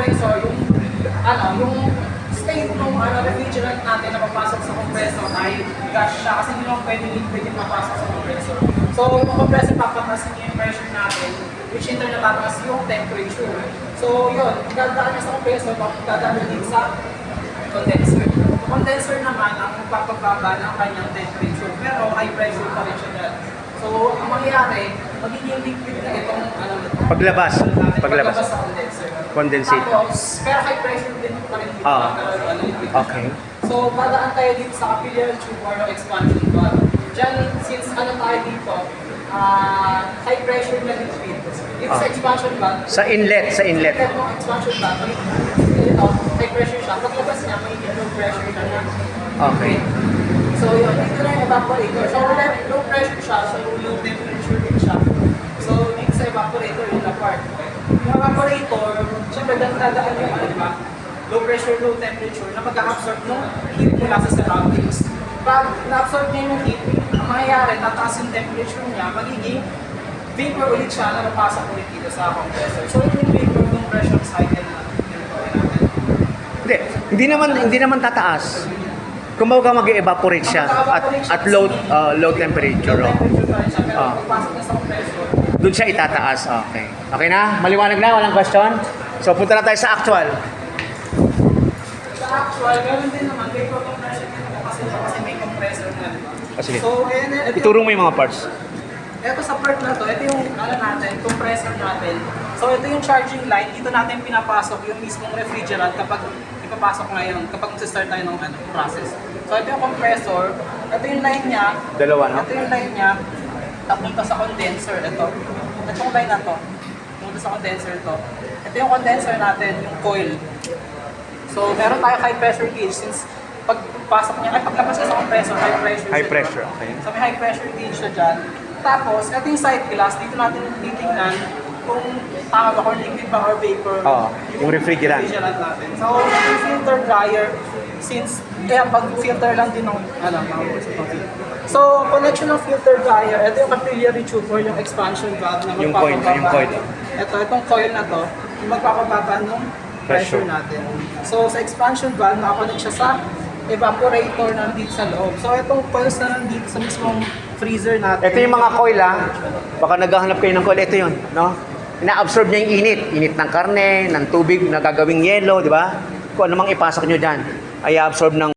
compressor, yung state ng refrigerant natin na papasok sa compressor ay gas siya kasi hindi lang pwede liquid yung papasok sa compressor. So, yung compressor papatasin niya yung pressure natin, which in turn natataas yung temperature. So, yun, dadaan niya sa compressor, dadaan niya din sa condenser. Yung condenser naman ang magpapababa ng kanyang temperature, pero high pressure pa rin siya dyan. So, ang mangyayari, magiging liquid na itong Paglabas sa condenser. condensate. Tapos, pero high pressure din pa rin dito. Liquid. Okay. So, dadaan tayo dito sa capillary tube or no expansion valve. Diyan, since tayo dito, high pressure na liquid. Dito sa expansion valve. Sa inlet. Inlet ng expansion valve, ito, high pressure siya. Paglabas niya, may low pressure na na. Okay. So, yun, dito na yung evaporator. So, low pressure siya, so low temperature din siya. So, dito sa evaporator, yun na part. Yung evaporator, syempre, dadaan yung diba? Low pressure, low temperature na mag-absorb ng heat mula sa surroundings. Pag na-absorb niya yung heat, ang mangyayari, tataas yung temperature niya, magiging vapor ulit siya na mapasok ulit dito sa compressor. So, yun yung vapor compression cycle na tinutuloy natin. Hindi naman tataas. Kumbaga mag-evaporate siya at low temperature. Low temperature pa rin siya, pero pagpasok niya sa compressor, Doon siya itataas. Okay. Okay na? Maliwanag na? Walang question? So, punta na tayo sa actual. sa actual, meron din naman, vapor compression din ako kasi may compressor na. Sige. So, ito Ituro mo yung mga parts. ito sa part na to, ito yung natin, compressor natin. So ito yung charging line, dito natin pinapasok yung mismong refrigerant kapag ipapasok ngayon, kapag mag-start tayo ng process. So ito yung compressor, ito yung line niya. Dalawa, no? Ito yung line niya, papunta sa condenser, ito. Itong line na to, papunta sa condenser to. Ito yung condenser natin, yung coil. So meron tayo high pressure gauge since pagpasok niya, paglabas niya sa compressor, high pressure. High siya, pressure, diba? okay. So may high pressure gauge siya dyan. Tapos, ito yung side glass, dito natin titignan kung tama ba or liquid ba or vapor. Oo, yung refrigerant. Natin. So, yung filter dryer, since pag filter lang din ng So, connection ng filter dryer, ito yung capillary tube or yung expansion valve na Yung coil, yung coil. Itong coil na to, yung magpapababa ng pressure natin. So, sa expansion valve, nakakonect siya sa evaporator na dito sa loob. So, itong coils na nandito sa mismong freezer natin. Ito yung mga coil, ha? Baka naghahanap kayo ng coil. Ito yun, no? Ina-absorb niya yung init. Init ng karne, ng tubig na gagawing yelo, di ba? Kung ano mang ipasok nyo dyan, ay absorb ng